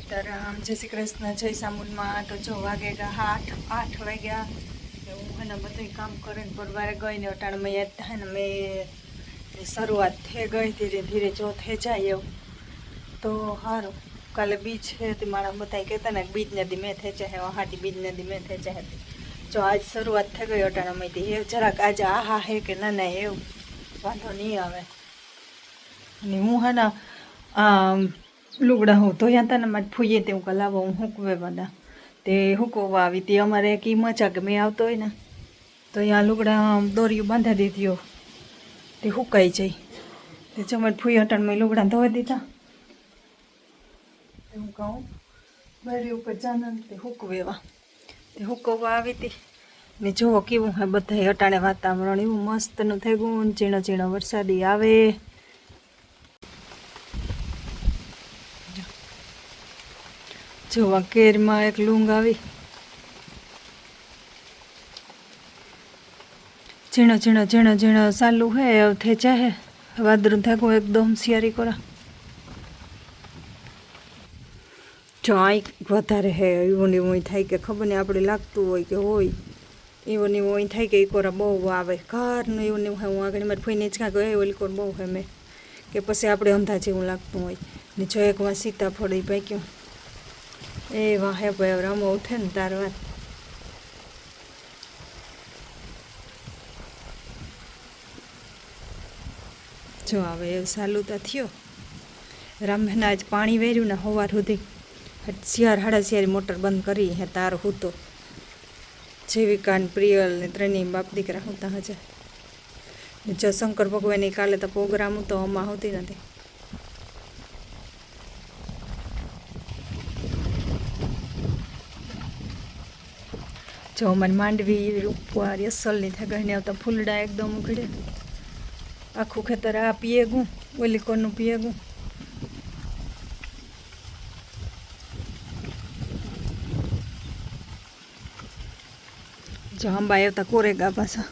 સીતારામ, જય શ્રી કૃષ્ણ, જય સામુનમાં. તો જો વાગે ગયા 8 વાગ્યા. હું એને બધું કામ કરીને પરવારે ગઈ ને અટાણમાં યાદ થાય ને મેં શરૂઆત થઈ ગઈ ધીરે ધીરે જો થઈ જાય એવું તો સારું. કાલે બીજ છે તે મારા બધા કહેતા ને બીજ નદી મેં થઈ જાય હાટી બીજ નદી મેં થઈ જાય. જો આજ શરૂઆત થઈ ગઈ અટાણામાંથી એ જરાક આજે આહા હે કે ના એવું વાંધો નહીં આવે. અને હું હે ને લુગડા હું ધોયા હતા ને મારે ફૂઈએ તે હું કલાવો હું હૂકવે બધા તે હૂકવવા આવી તે અમારે એક મજા કે મેં આવતો હોય ને તો અહીંયા લુગડા દોરીયું બાંધી દીધી તે હુકાઈ જાય તે જમણ ફૂઈ હટાણમાં લુગડા ધોઈ દીધા તે હું કહું બારી ઉપર જાને તે હૂકવેવા તે હૂકવવા આવી હતી ને જુઓ કેવું હે બધા અટાણે વાતાવરણ એવું મસ્તનું થઈ ગયું. ઝીણો ઝીણો વરસાદી આવે. જોવા કેરમાં એક લૂંગ આવી ઝીણો ઝીણો ઝીણો ઝીણો ચાલુ હે થઈ જાય વાદળું થાકું એકદમ શિયારી કરા. જો આ વધારે હે એવું ને એવું થાય કે ખબર નહીં આપણે લાગતું હોય કે હોય એવું ને એવું થાય કે એ કોરા બહુ આવે ઘરનું એવું ને હું આગળ મારી ફોઈને જ કાંક એ ઓલી કોર બહુ હે મેં કે પછી આપણે અંધા જેવું લાગતું હોય ને જો એકવાર સીતાફળ એ પાક્યું એ વાહે ભાઈ રમો ઉઠે ને તાર વાત. જો હવે એવું ચાલુ તો થયો રામહેને આજ પાણી વેર્યું ને સવાર સુધી સાડા ચાર મોટર બંધ કરી હે તાર હું તો જીવિકા ને પ્રિયલ ને ત્રણેય બાપ દીકરા હોતા હજાર જો શંકર ભગવાનની કાલે તો પ્રોગ્રામ તો અમા હોતી નથી. જો મને માંડવી ઉપર અસલની થઈ ગઈ ને આવતા ફૂલડા એકદમ ઉઘડે આખું ખેતર આ પીએગું ઓલી કોરનું પીએગું. જો આંબા આવતા કોરેગા પાછા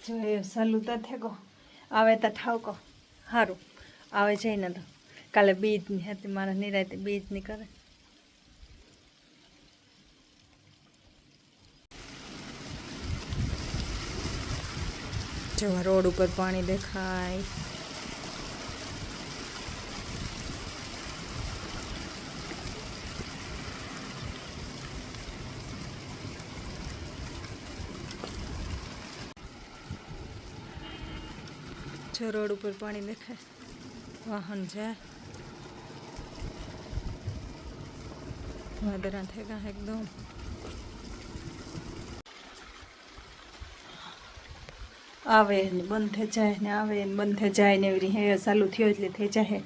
જો એ સાલું તો થેગો આવે તો ઠાવકો સારું આવે છે ને તો કાલે બીજની હતી મારા નિરાતે બીજની કરે. જો રોડ ઉપર પાણી દેખાય. રોડ ઉપર પાણી દેખાય વાહન જાય વાદળા થઈ ગયા એકદમ. આવે ને બંધ થઈ જાય ને આવે ને બંધ થઈ જાય ને એવી હે ચાલુ થયો એટલે થઈ જાય.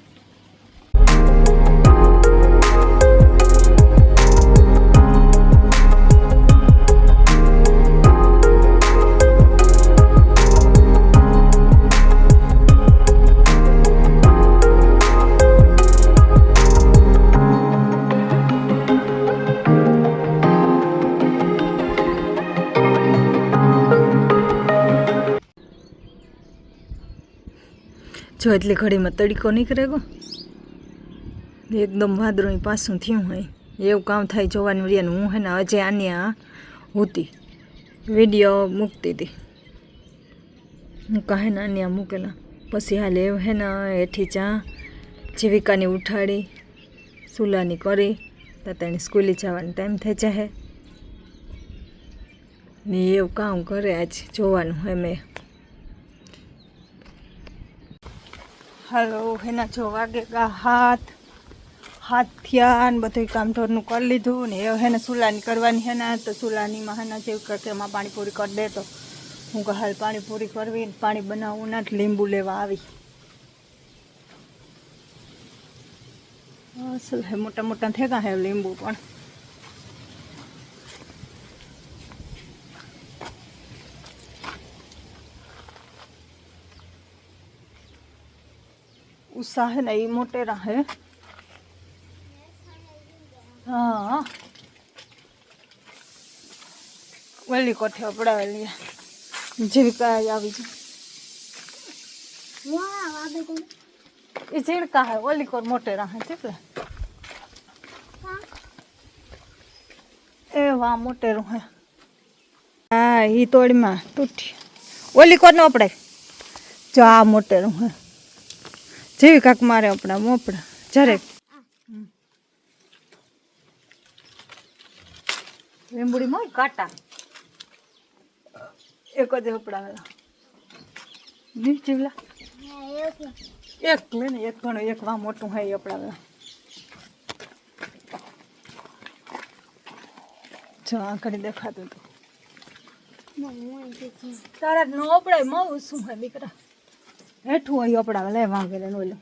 જો એટલી ઘડીમાં તડકો નીકળે ગયો એકદમ વાદળું પાછું થયું હોય એવું કામ થાય જોવાનું રહ્યા. હું હે ને અજય આન્યા હોતી વિડીયો મૂકતી હતી હું કહે ને આન્યા મૂકેલા પછી હાલ એવું હે ને હેઠી ચા જીવિકાની ઉઠાડી સુલાની કરી તો તેની સ્કૂલે જવાનો ટાઈમ થઈ જાય ને એવું કામ કરે આજ જોવાનું હોય મેં. હાલો એના જો વાગે હાથ થયા ને બધું કામ ઢોરનું કરી લીધું ને એ હેને સુલાની કરવાની હે ને તો સુલાનીમાં હેને જેવું કે એમાં પાણી પૂરી કરી દે તો હું હાલ પાણી પૂરી કરવી પાણી બનાવવું ના લીંબુ લેવા આવી. અસલ હે, મોટા મોટા થેગા હે લીંબુ પણ. ઉષા હે ને એ મોટેરા હે. હા વલી કોઠે પડાવેલી જીવિકા આવી છે. એ ઝીણકા હે ઓલી કોર મોટેરા હે છે. એ વાહ મોટેરું હે. હા ઈ તોડીમાં તૂટી ઓલી કોર નો પડાય. જો આ મોટેરું હે જેવી કાક મારે આપણા મોપડા જરે લીંબુડી માં કાટા એક જ હપડાવેલા જીવલા એક લે ને એક ઘણું એક વા મોટું હે હપડાવેલા. જો આ કરી દેખાતું હતું તારા નો અપડાય મવું શું હે દીકરા હેઠું હોય અપડાવે લે વાંગે લે ઓલું.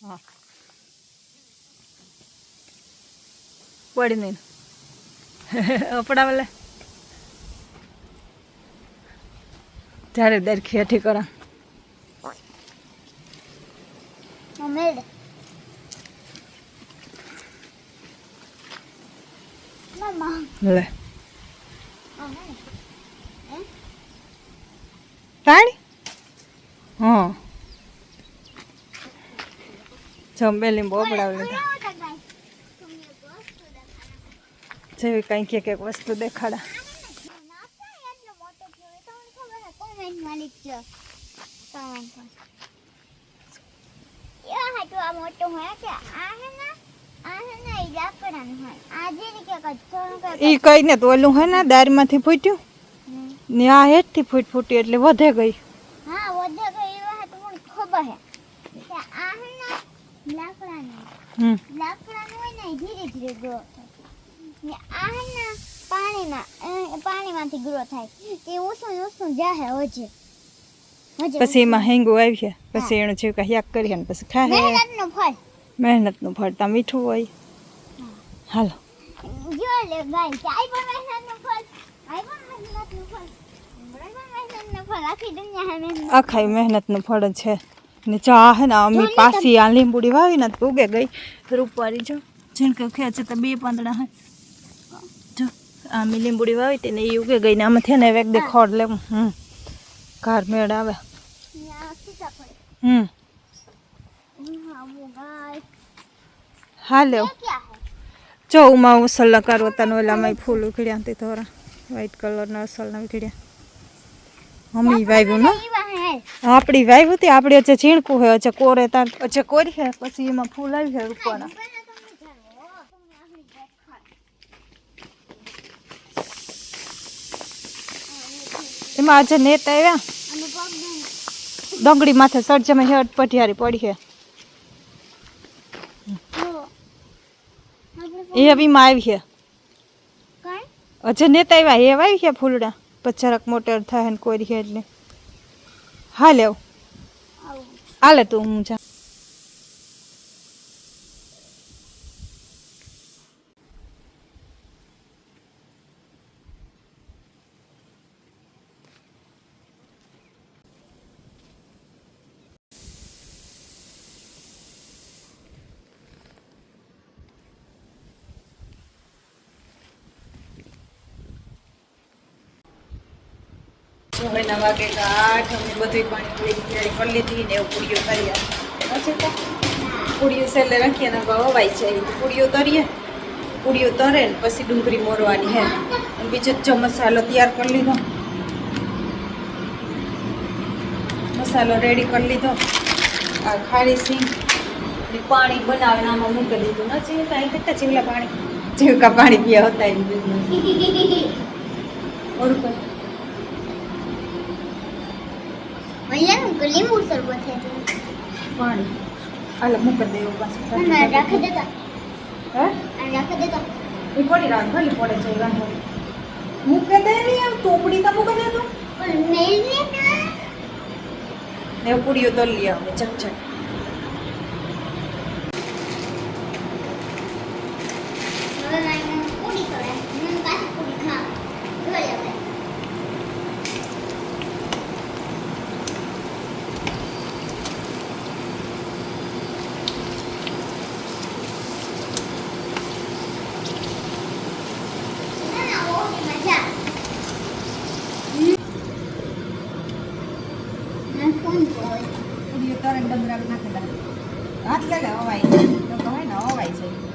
હા પડી નહીં અપડાવે લે ત્યારે દરખી હેઠી કરા લે તાણી હા જમે લીંબુ અપડાવી લીધા જેવી કઈ કે વસ્તુ દેખાડા. ઈ કઈ ને તો ઓલું હે ને દાર માંથી ફૂટ્યું ને આ હેઠ થી ફૂટી એટલે વધે ગઈ. હા વધે ગઈ એ વાત મને ખબર હે કે આ હે ને લાકડાનું હોય ને ધીરે ધીરે ગ્રો થાય ને આ હે ને પાણીમાંથી ગ્રો થાય તે ઉસું જાહે હોજે પછી એમાં હેંગું આવી છે પછી એનું જીવ કા યાક કરી ને પછી ખાહે. મહેનતનું ફળ તા મીઠું હોય. હાલો જો લે ગાય ચાય પણ મહેનતનું ફળ આઈ પણ મહેનતનું ફળ મહેનતનું ફળ આખી દુનિયા હે મહેનત આખી મહેનતનું ફળ છે ને ચા હે ને અમે પાસી આ લીંબુડી વાવી ને તો ઉગે ગઈ રૂપવારી. જો જીણકે ખેંચે તો બે પાંદડા હે જો આ મે લીંબુડી વાવી તે ને એ ઉગે ગઈ ને આમાં થે ને એક દે ખોડ લેવું ઘર મેળ આવે. હા લ્યો જો ઉમાં ઉસલ કરો તને ઓલામાં ફૂલ ઉખડ્યા તે થોડા વ્હાઈટ કલરના અસલના ઉખડ્યા મમ્મી વાવ્યું ને આપણી વાવ્યું હતી આપણે હજે ઝીણકું હે હજે કોરે તાર હજે કોરી હે પછી એમાં ફૂલ આવી છે રૂપવાના. એમાં આજે નેત આવ્યા ડંગળી માથે સળજમાં હેડ પટિયારી પડી છે એ હવે માં આવી છે હજે નેતા આવ્યા એ આવી છે ફૂલડા પછી જરાક મોટર થાય ને કોઈ છે એટલે હા લેવ હાલે તું હું જા. હવે વાગે 8 અમે બધું પાણી તૈયારી કરી લીધી ને એવું પૂરીઓ કર્યા પછી પૂરીઓ સેલે રાખીએ ને હવાઈ જાય તો પૂરીઓ તરીએ પૂરીઓ તરે ને પછી ડુંગળી મોરવાની હે બીજો જો મસાલો તૈયાર કરી લીધો મસાલો રેડી કરી લીધો આ ખારી સિંગ ને પાણી બનાવીને આમાં મૂકી દીધું ના છે કાંઈ કેટલા ચીવલા પાણી ચીવકા પાણી પીયા હતા એમ ઓર કોઈ લીંબુ શરબત હે પાણી આલે મૂકી દેવું પાછું રાખી દેતા હે રાખી દેતા એ પડી રાખ ભલે પડે છે રાંધો મૂકે દે ને એમ ટોપડી તો મૂકે દે તો પણ મેલ ને પૂરીઓ તો લઈ આવે ચકચક તરંગ ડમરા નાખેલા હાથ લે લે હવાય તો કહે ને હવાય છે